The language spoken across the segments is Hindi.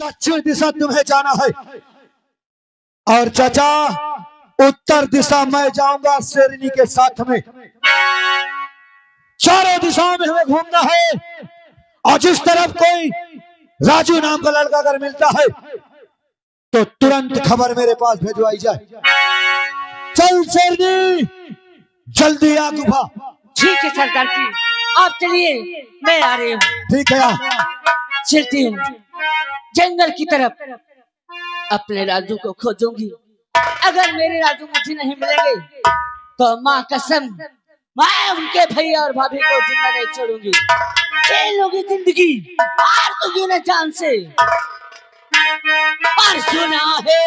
दक्षिण दिशा तुम्हें जाना है और चाचा उत्तर दिशा मैं जाऊंगा शेरनी के साथ में। चारों दिशाओं में हमें घूमना है और जिस तरफ कोई राजू नाम का लड़का अगर मिलता है तो तुरंत खबर मेरे पास भेजवाई जाए। चल शेरनी जल्दी आ गुफा। ठीक है सरदार जी, आप चलिए, मैं आ रही हूँ। ठीक है चलती हूँ जंगल की तरफ, अपने राजू को खोजूंगी। अगर मेरे राजू मुझे नहीं मिलेंगे तो माँ कसम मैं उनके भैया और भाभी को जिंदा नहीं छोड़ूंगी। खेलोगी जिंदगी मार दूंगी ना जान से। और सुना है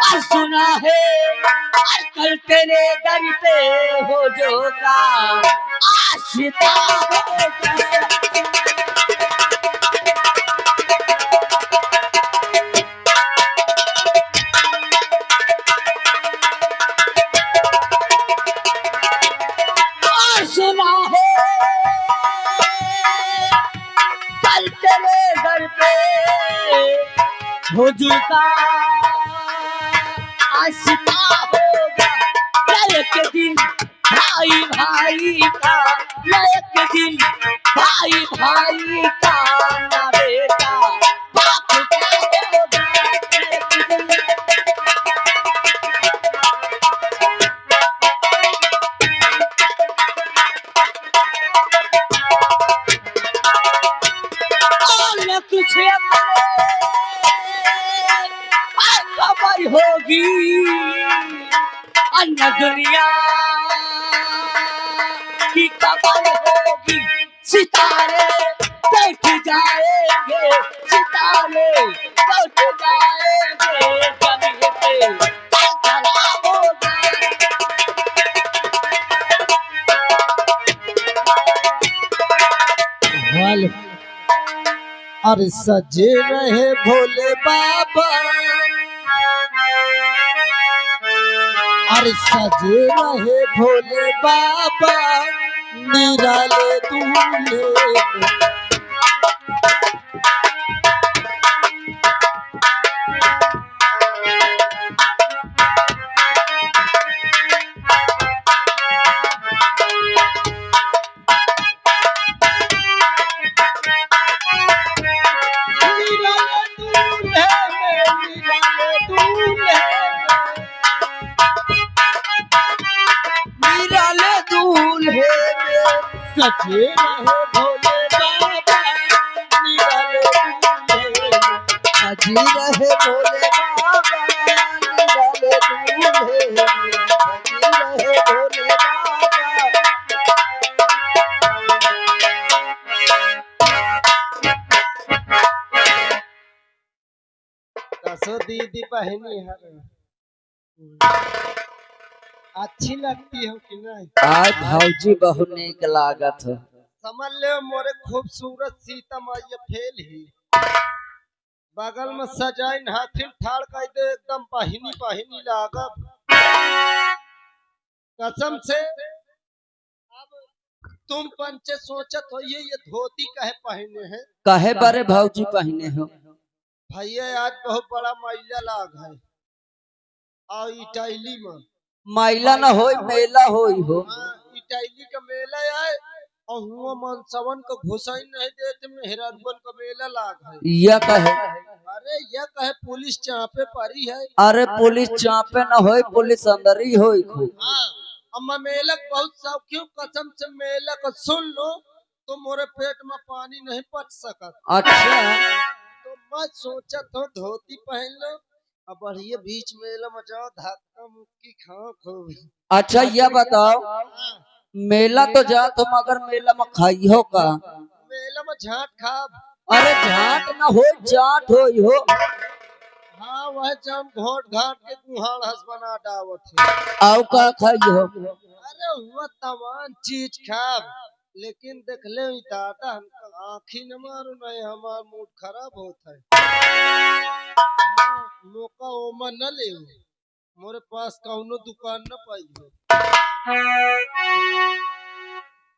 और सुना है और कल तेरे दर पे हो जो का आशिता होगा। सुना है कल तेरे घर पे हुजूर का आशिका होगा। एक दिन भाई भाई का, एक दिन भाई भाई का ना बेटा बाप का होगा। खबर होगी अन्य दुनिया की खबर होगी। सितारे बैठ जाएंगे, सितारे बैठ जाएंगे जमीन पे खड़ा होगा। अरे सजे रहे भोले बाबा, अरे सजे रहे भोले बाबा निराले दूल्हे। सजे रहे भोले बाबा निराले दूल्हे, सजे रहे भोले बाबा निराले दूल्हे, सजे रहे भोले बाबा। कसो दीदी बहनी है अच्छी लगती हो कि नहीं? आज भौजी बहुत नेक लागत है। समझ ले मोरे खूबसूरत सीता मैया फेल ही बगल में सजाइन हाथिन ठाड़ कर दे एकदम पहिनी पहिनी लागत कसम से। अब तुम पंचे सोचत हो ये धोती कहे पहने हैं? कहे बारे भौजी पहने हो? भैया आज बहुत बड़ा मैला लाग है और इटाइली में मैला न हो मेला होई हो। इटाइली का मेला है और हुआ मनसवन को घुसाई नहीं देते मेहरारूबन का मेला लाग है। यह कहे अरे यह कहे पुलिस चापे पड़ी है। अरे पुलिस चापे न होई, पुलिस अंदर ही होई खूब। अम्मा मेलक बहुत शौकियों कसम से मेलक सुन लो तो मोरे पेट में पानी नहीं पच सकत। अच्छा तो मैं सोचा तो धोती पहन लो अब बढ़िया बीच मेला में जाओ धक्का मुक्की खाओ खूब। अच्छा यह बताओ मेला तो जा तुम मगर मेला में खाई हो का? मेला में झाट खाब। अरे झाट न हो जाट होई हो। हाँ वह जम घोट घाट के गुहाड़ हंस बना डावत है। आओ का खाई हो? अरे हुआ तमाम चीज खाब लेकिन देख ले दादा हमका आँखी न मारो नहीं हमार मूड खराब होता है। मौका ओमा न ले मोरे पास कौनो दुकान न पाई हो।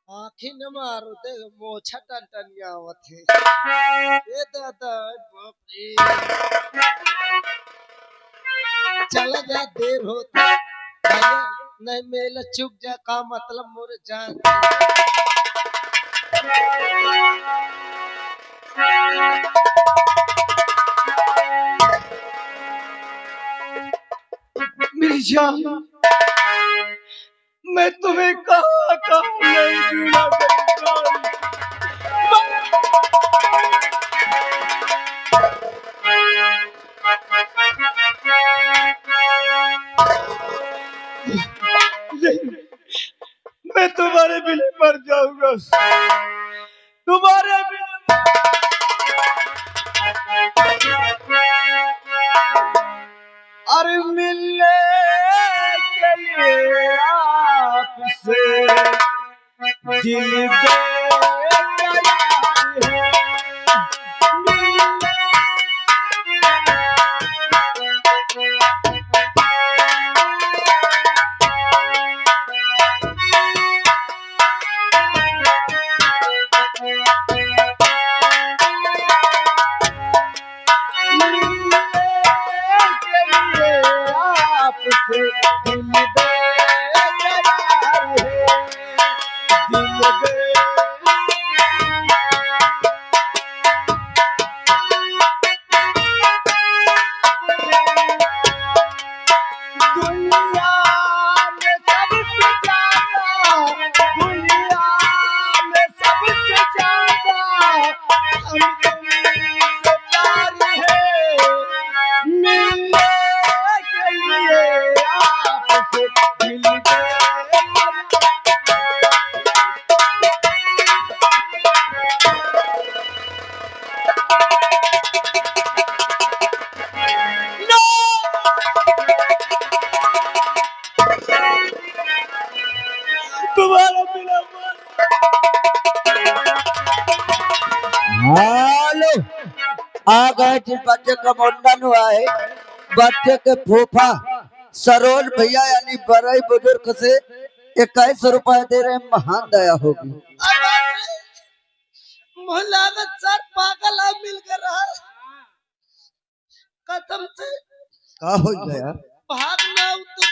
आखी न मारो दे मोछा टन टन आवत है ए दादा बाप रे चला जा देर होता भैया नहीं मेला चुक जा का मतलब मोर जान मेरी जान, मैं तुम्हें कहाँ कहाँ नहीं ढूंढा मेरी जान। नहीं, मैं तुम्हारे बिना मर जाऊंगा, तुम्हारे बिना। अरे मिलने के लिए आपसे दिल बेकरार है। तुम्हारा बिना हेलो, आ गए जिस बच्चे का मुंडन हुआ है, बच्चे के फूफा सरोज भैया यानी बड़े बुजुर्ग से 21 रुपए दे रहे, महान दया होगी। लागत सर पागल आ मिल कर रहा कसम से का हो गया? भागना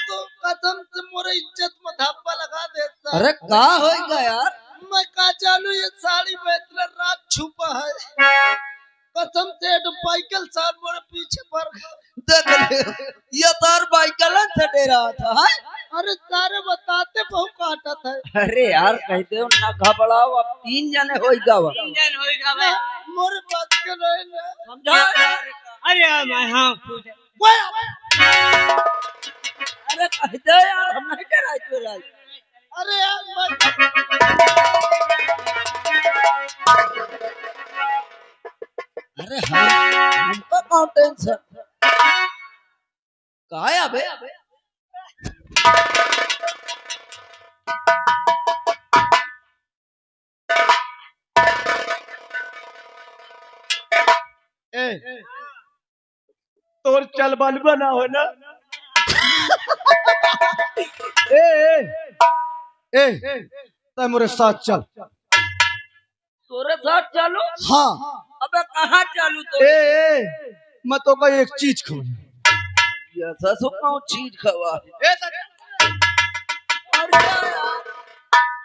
तो कसम से मोरे इज्जत में धब्बा लगा देता। अरे का हो गया? मैं का चालू ये साड़ी में इतना रात छुपा है कसम से बाइकल साल मोरे पीछे पर देख ले, ये तार बाइकल से दे रहा था है? अरे सारे बताते बहु काटा था। अरे यार कहते हो ना घबराओ, अब 3 जने होइगा वा। मोरे बात के रहे ना समझा? अरे मैं हाँ अरे कहते यार हम नहीं कराए तो राज। अरे यार अरे हमको कौन टेंशन का है अबे? तोर चल बल बना हो ना। ए ए ए तै मेरे साथ चल। तोरे साथ चलू? हाँ। अबे कहाँ चलू तो? मैं तो का एक चीज खवा। ऐसा सुखाऊं चीज खवा? अरे यार,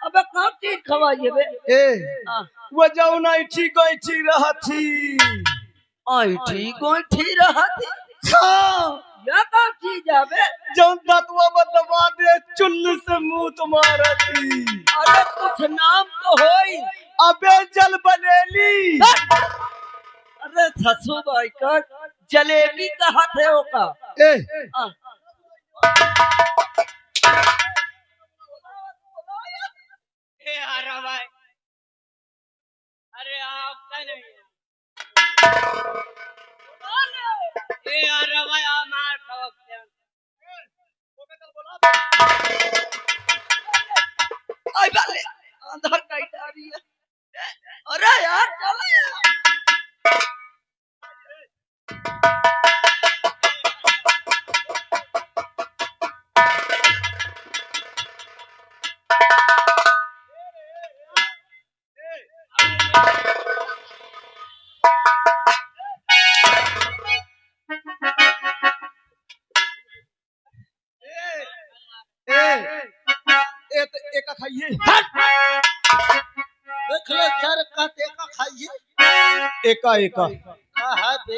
अबे कहाँ चीज खवाइए बे? वो जाऊ ना ठीक रहा थी। आई ठीक रहा थी। हाँ। या का चीज आबे? जौन दतवा में दबा दे चुल्लू से मुंह तुम्हारा थी। अरे कुछ नाम तो होई। अबे जल बनेली। अरे ससु भाई का जलेबी कहाँ थे होगा? भाई अरे आपका नहीं यार भाई मार ठोकते हैं। आई बाले अंदर कैसे आ रही है? अरे यार चलो यार। एक खाइए। देख लो सर का देखा खाइए एका एका है बे।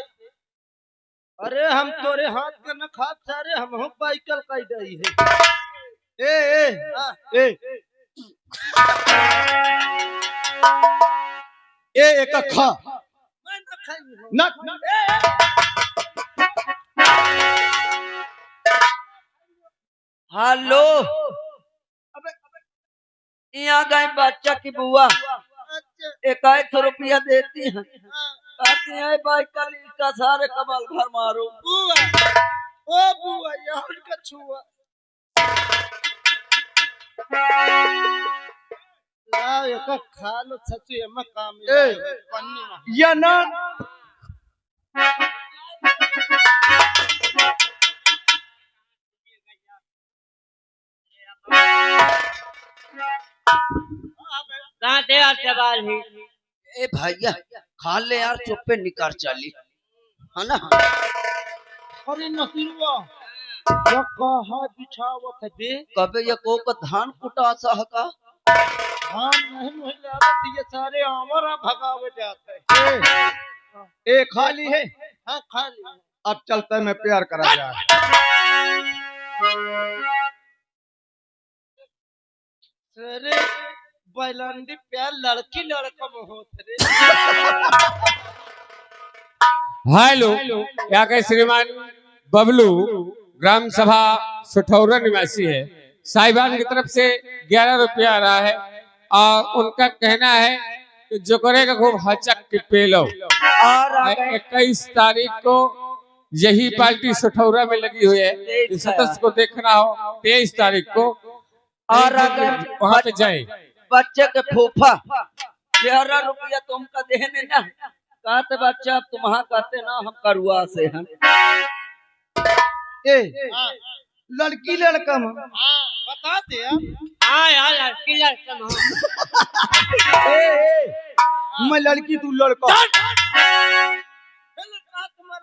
अरे हम तोरे हाथ के न खात सारे हम हो बाइकल कई दई है। ए एका खा मैं न खाई ना हेलो, यहाँ गए बच्चा की बुआ अच्छा 100 रुपया देती है, कहती है भाई कल इसका सारे कमल घर मारो। बुआ ओ बुआ यार का छुआ ला एक खा लो सच्ची में काम पन्नी में या ना कांटे और सवाल है। ए भैया खा ले यार, चुप पे निकर चली है ना। अरे नसीरुआ ये कहा बिछावत है बे। कबे ये को का धान कुटा सा का हाँ नहीं लागत ये सारे आमरा भगावे जाते हैं। ए खाली है। हाँ खा लिया अब चलते मैं प्यार करा जाए। अरे बैलंडी प्यार लड़की लड़का में होत रे। हेलो, यहाँ के श्रीमान बबलू ग्राम सभा सुठौरा निवासी है। साहिबान की तरफ से 11 रुपया आ रहा है और उनका कहना है कि जो करेगा खूब हचक के पेलो। और 21 तारीख को यही पार्टी सुठौरा में लगी हुई है, इस सदस्य को देखना हो 23 तारीख को और अगर वहाँ पे जाए। बच्चे के फूफा 11 रुपया तुमका देने ना, कहते बच्चा अब तुम्हारा कहते ना हम करुआ से हैं। ए लड़की लड़का में हाँ बता दे यार। हाँ यार लड़की लड़का हो। मैं लड़की तू लड़का।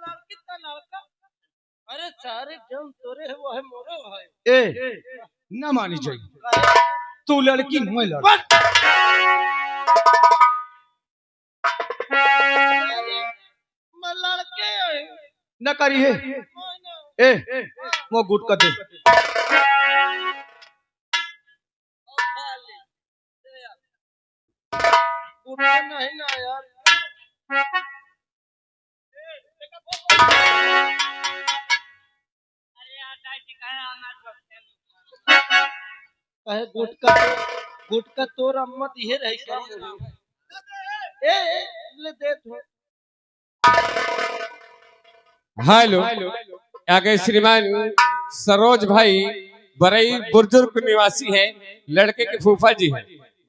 लड़की तो लड़का। अरे सारे जम तोरे है वो है मोरे है। ए ना मानी चाहिए, तू लड़की मैं लड़का। मैं लड़के है। न करी है ए वो गुटका दे। उठा नहीं ना यार। कहे गुटका तोर अम्मा दिए रही ए ले दे तू। हेलो, यहाँ के श्रीमान सरोज भाई बरई बुजुर्ग निवासी है, लड़के के फूफा जी हैं।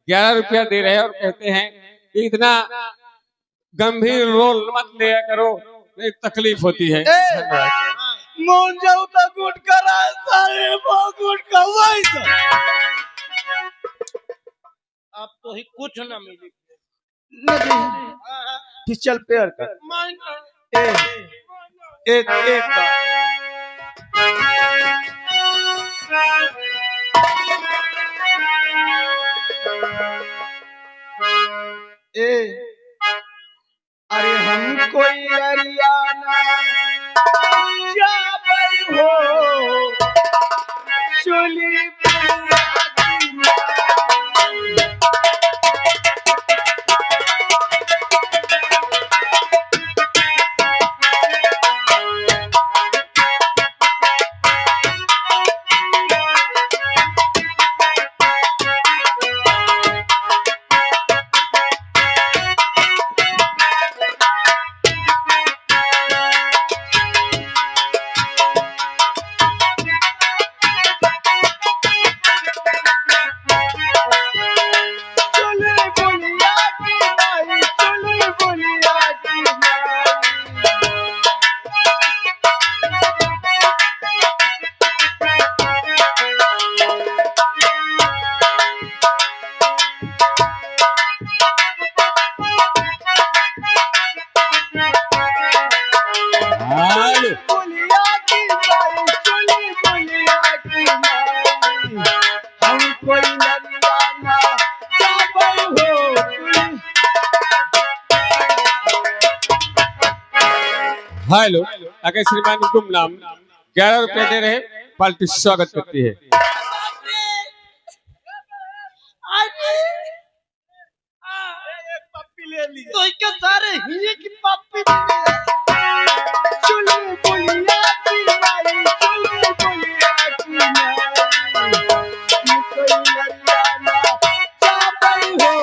11 रुपया दे रहे हैं और कहते हैं कि इतना गंभीर रोल मत लिया करो, एक तकलीफ होती है। धन्यवाद। मोन जाऊ तो गुटका सारे वो गुटका वही तो। अब तो ही कुछ न मिली। कि चल प्यार कर। ए एक एक ए अरे हम कोई हरियाणा जा बई हो चोली हम कोई हेलो, अगर श्रीमान गुमनाम 11 रुपया दे रहे, पार्टी स्वागत करती है। पप्पी ले ली तो इसके सारे हिये की पप्पी चुली बुलिया की माई चुली बुलिया की माई कोई लड़ियाना चाहती हो।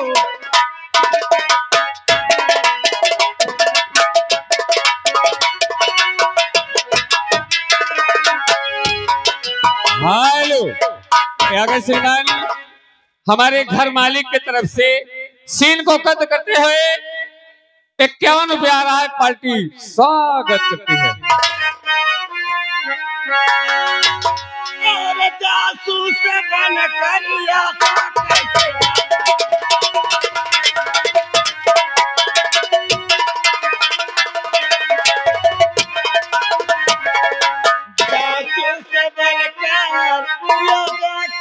हेलो, अगर श्रीमान हमारे घर मालिक की तरफ से सीन को कद करते हुए 51 रुपया आ रहा है, पार्टी स्वागत करती है। जासूस बन करिया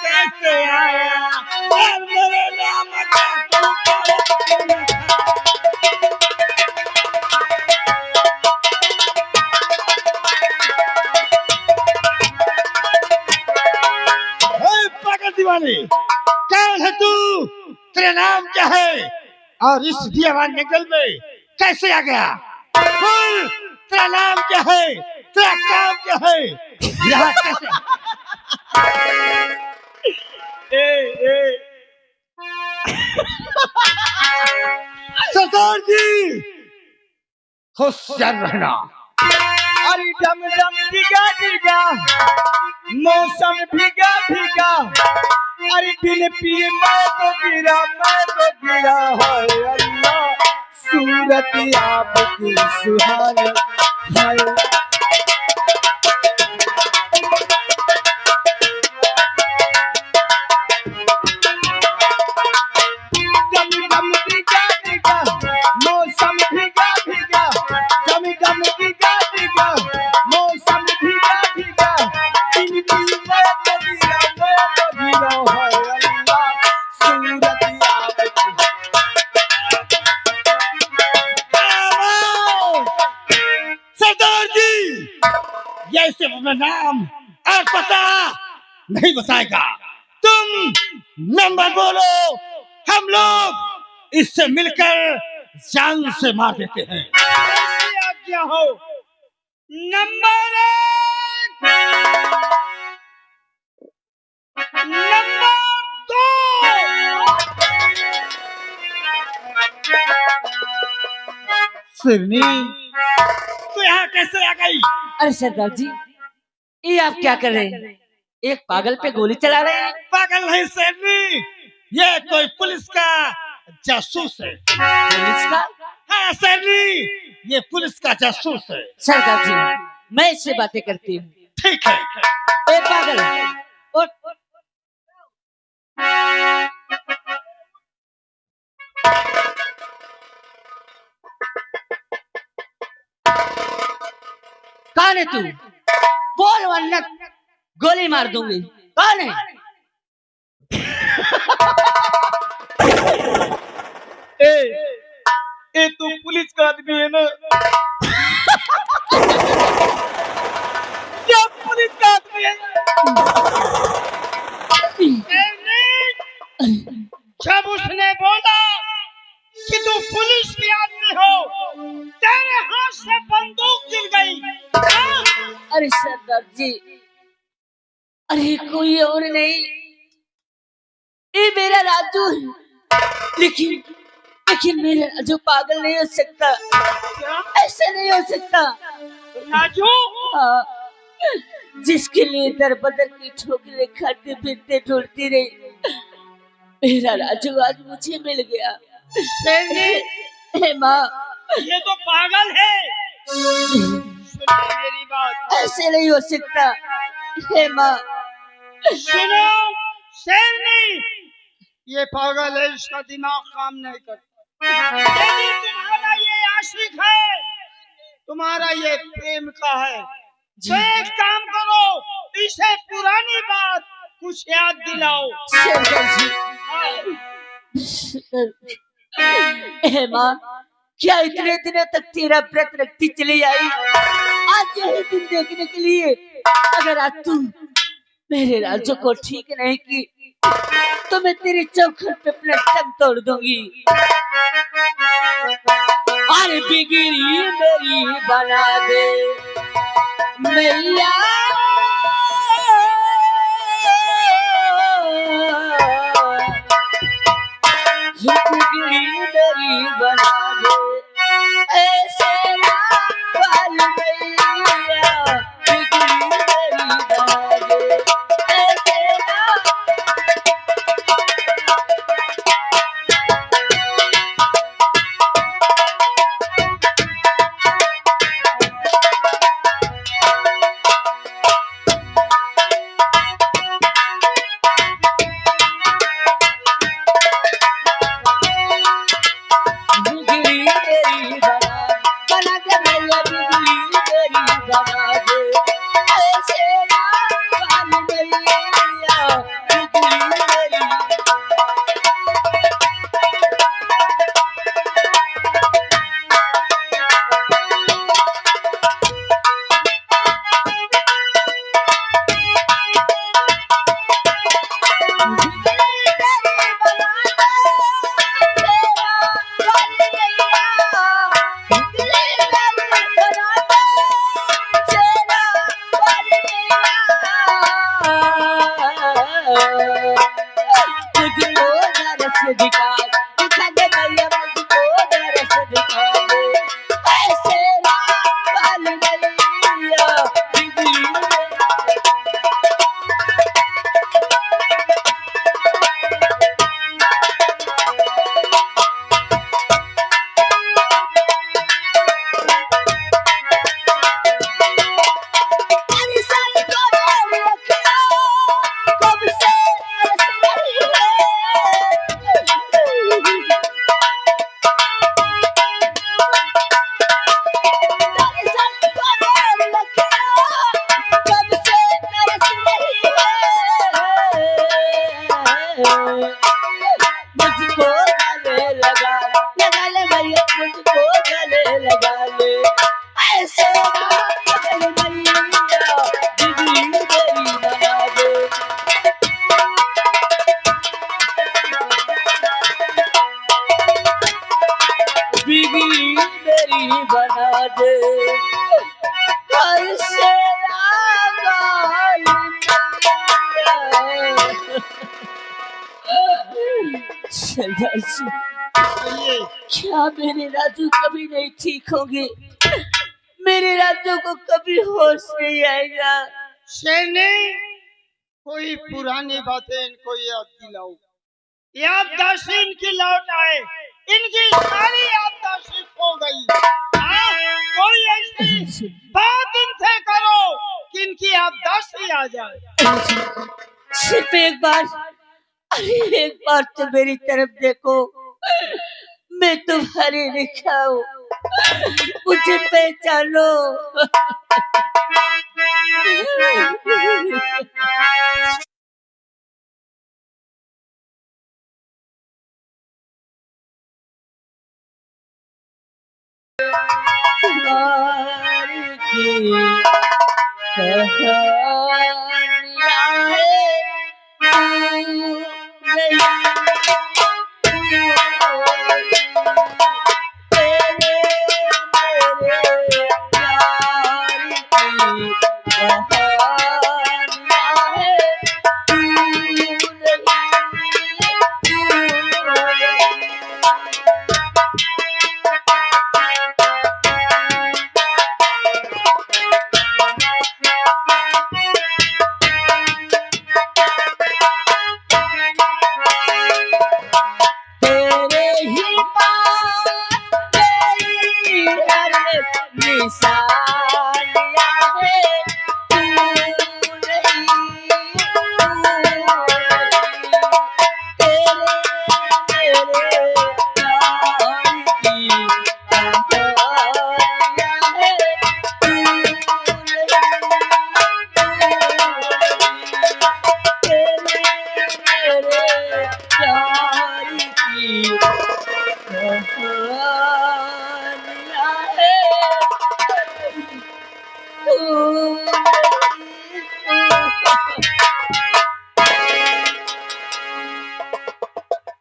कैसे आया और मेरे नाम पागल दीवानी कौन है तू? तेरा नाम क्या है और इस दीवान जंगल में कैसे आ गया? बोल, तेरा नाम क्या है? तेरा काम क्या है? यहाँ कैसे? सरदार जी होशियार रहना। अरे डम डम डिगा डिगा मौसम भीगा भीगा अरे दिन पिए मैं तो गिरा है अल्लाह सूरत आपकी सुहानी है। मौसम भीगा भीगा डम डम भीगा भीगा मौसम भीगा भीगा दिन दिन मैं तो गिरा है अल्लाह सूरत आपकी। सरदार जी ये सिर्फ अपना नाम और पता नहीं बताएगा, तुम नंबर बोलो, हम लोग इससे मिलकर जान से मार देते हैं। क्या हो? Number 1, number 2। सिरनी तू यहाँ कैसे आ गई? अरे सरदार जी, ये आप क्या कर रहे हैं? एक पागल पे गोली चला रहे हैं। पागल नहीं सिरनी, ये कोई पुलिस का जासूस है। पुलिस का? हाँ सिरनी, ये पुलिस का जासूस है। सरदार जी, मैं इससे बातें करती हूँ। ठीक है। ए पागल, उठ। कौन है तू? बोल वरना गोली मार दूंगी। कौन है? ए तू पुलिस का आदमी है ना? क्या पुलिस का आदमी है? जब उसने बोला कि तू पुलिस की आदमी हो, तेरे हाथ से बंदूक गिर गई। अरे सरदार जी, अरे कोई और नहीं, ये मेरा राजू है। लेकिन मेरा राजू पागल नहीं हो सकता। ऐसे नहीं हो सकता। राजू? हाँ, जिसके लिए दर बदर की ठोकरें खाते फिरते ढूंढती रही, मेरा राजू आज मुझे मिल गया। माँ, ये तो पागल है। मेरी बात, ऐसे नहीं हो सकता। हे माँ, सुनो शेरनी, ये पागल है, इसका दिमाग काम नहीं करता। यदि तुम्हारा ये आशिक है, तुम्हारा ये प्रेम का है, तो एक काम करो, इसे पुरानी बात कुछ याद दिलाओ। हे माँ, क्या इतने दिनों तक तेरा व्रत रखती चली आई? आज यही दिन देखने के लिए अगर आज तू मेरे राजू को ठीक नहीं की तो मैं तेरे चौखट पे अपना टंग तोड़ दूंगी। अरे बिगड़ी मेरी बना दे मैया, बिगड़ी मेरी बना दे ऐसे ना वाली मैया, बिगड़ी मेरी बना दे ऐसे ना। क्या मेरे राजू कभी नहीं ठीक होंगे? मेरे राजू को कभी होश नहीं आएगा। शेरनी, कोई पुरानी बातें इनको याद दिलाओ, याददाश्त इनकी लौट आए। इनकी सारी याददाश्त खो गई। कोई ऐसी बात इनसे करो कि इनकी याददाश्त ही आ जाए। सिर्फ एक बार, अरे एक बार तो मेरी तरफ देखो, मैं तुम्हारी लिखा हूँ, मुझे पहचानो।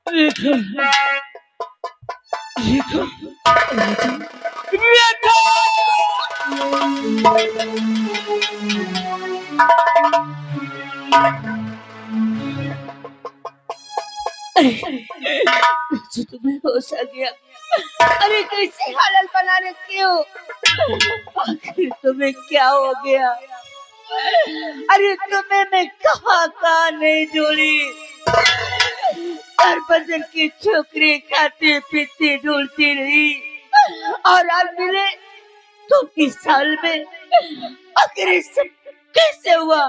रेखा रेखा जो तुम्हें होश आ गया। अरे कैसे हालत बना रखी हो? आखिर तुम्हें क्या हो गया? अरे तुम्हें मैं कहाँ नहीं जोड़ी। हर बजन की छोकरी खाती पीती ढूंढती रही और आज मिले तो इस साल में। आखिर ये सब कैसे हुआ?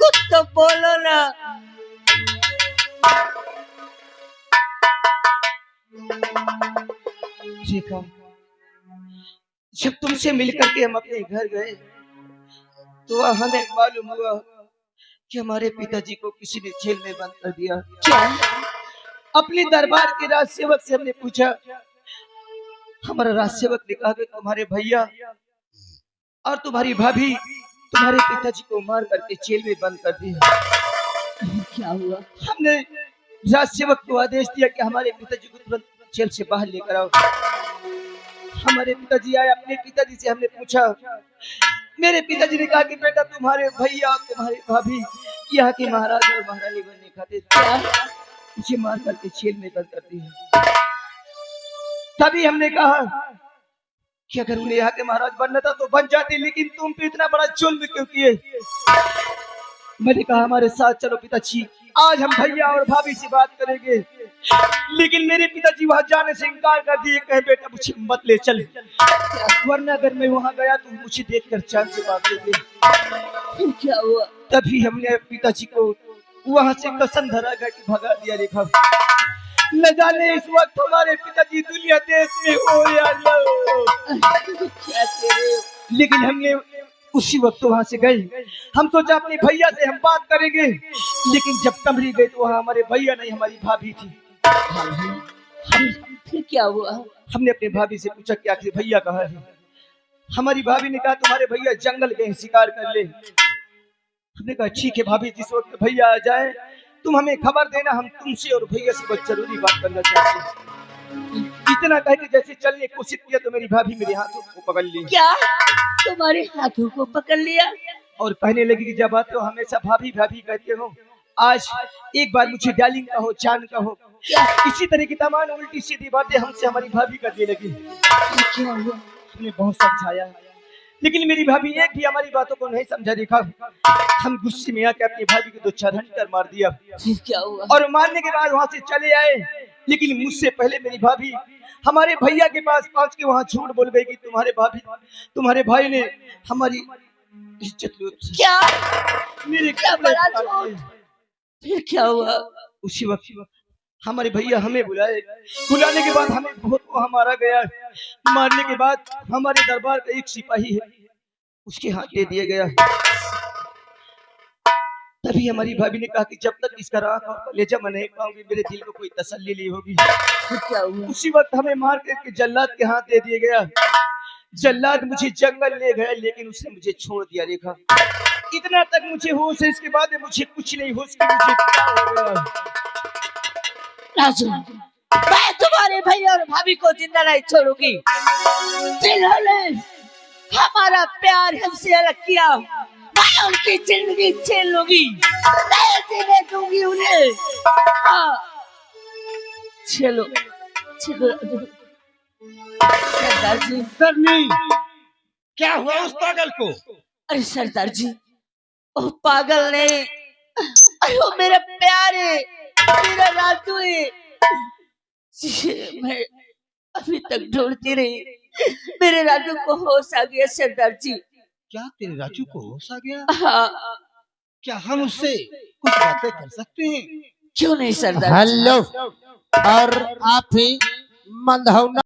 कुछ तो बोलो ना। रेखा, जब तुमसे मिलकर के हम अपने घर गए तो हमें मालूम हुआ कि हमारे पिताजी को किसी ने जेल में बंद कर दिया। क्या? अपने दरबार के राज सेवक से हमने पूछा। हमारा राज सेवक ने कहा कि तुम्हारे भैया और तुम्हारी भाभी तुम्हारे पिताजी को मार करके जेल में बंद कर दिया। क्या हुआ? हमने राज सेवक को आदेश दिया कि हमारे पिताजी को तुरंत जेल से बाहर लेकर आओ। हमारे पिताजी आए। अपने पिताजी से हमने पूछा। मेरे पिताजी ने कहा कि बेटा तुम्हारे भैया और तुम्हारे भाभी यहाँ के महाराज और महारानी बनने खाते मुझे मार करके जेल में बंद कर दिया। तभी हमने कहा कि अगर उन्हें यहाँ के महाराज बनना था तो बन जाते, लेकिन तुम पे इतना बड़ा जुल्म क्यों किए? मैंने कहा हमारे साथ चलो पिताजी, आज हम भैया और भाभी से बात करेंगे। लेकिन मेरे पिताजी वहां जाने से इनकार कर दिए। कहे बेटा मुझे मत ले चल, वरना अगर मैं वहां गया तो मुझे देखकर चांद से भागेंगे। क्या हुआ? तभी हमने पिताजी को वहां से कसम धरा कर के भगा दिया। रेखा, न जाने इस वक्त हमारे पिताजी दुनिया देश में हो या न हो। क्या कह रहे हो? लेकिन हमने उसी वक्त वहां से गए। हम सोचा अपने भैया से हम बात करेंगे, लेकिन जब कमरी गए तो वहां हमारे भैया नहीं हमारी भाभी थी। फिर क्या हुआ? हमने अपने भाभी से पूछा कि आखिर भैया कहाँ है? हमारी भाभी ने कहा तुम्हारे भैया जंगल गए शिकार कर ले। हमने कहा ठीक है भाभी, जिस वक्त भैया आ जाए तुम हमें खबर देना, हम तुमसे और भैया से बहुत जरूरी बात करना चाहते हैं। इतना कह के जैसे चलने की कोशिश किया तो मेरी भाभी मेरे हाथों को पकड़ ली। क्या? तुम्हारे हाथों को पकड़ लिया? और कहने लगी कि जब आते हो हमेशा भाभी भाभी कहते हो, आज एक बार मुझे डार्लिंग कहो, जान कहो। इसी तरह की तमाम उल्टी सीधी बातें हमसे हमारी भाभी करने लगी। क्या हुआ? हमने बहुत समझाया, लेकिन मेरी भाभी एक भी हमारी बातों को नहीं समझा। देखा, हम गुस्से में आके अपनी भाभी को 2-4 घंटा मार दिया। फिर क्या हुआ? और मारने के बाद वहां से चले आए, लेकिन मुझसे पहले मेरी भाभी हमारे भैया के पास पहुंच के वहां झूठ बोल गई कि तुम्हारे भाई ने हमारी इज्जत लूट। क्या? मेरे क्या बड़ा झूठ? फिर क्या हुआ? उसी वक्त हमारे भैया हमें बुलाने के बाद हमें बहुत वहां मारा गया। मारने के बाद हमारे दरबार का एक सिपाही है, उसके हाथ दे दिया गया। तभी हमारी भाभी ने कहा कि जब तक इसका राख और कलेजा मैं नहीं पाऊंगी मेरे दिल को कोई तसल्ली नहीं होगी। क्या हुआ? उसी वक्त हमें मार करके जल्लाद के हाथ दे दिया गया। जल्लाद मुझे जंगल ले गया, लेकिन उसने मुझे छोड़ दिया। रेखा, इतना तक मुझे होश है, इसके बाद मुझे कुछ नहीं होश कि मुझे क्या हो गया। राजू, मैं तुम्हारे भैया और भाभी को जिंदा नहीं छोड़ूंगी। जिन्होंने हमारा प्यार हमसे अलग किया, मैं उनकी जिंदगी छीन लूंगी, नहीं जीने दूंगी उन्हें। हाँ, चलो चलो राजू। सरदार जी, करनी क्या हुआ उस पागल को? अरे सरदार जी, वो पागल नहीं, अरे वो मेरा प्यार है, मेरा राजू है। मैं अभी तक ढूंढती रही, मेरे राजू को होश आ गया सरदार जी। क्या तेरे राजू को होश आ गया? हाँ। क्या हम उससे कुछ बातें कर सकते हैं? क्यों नहीं सरदार? हेलो, और आप ही मंदहौना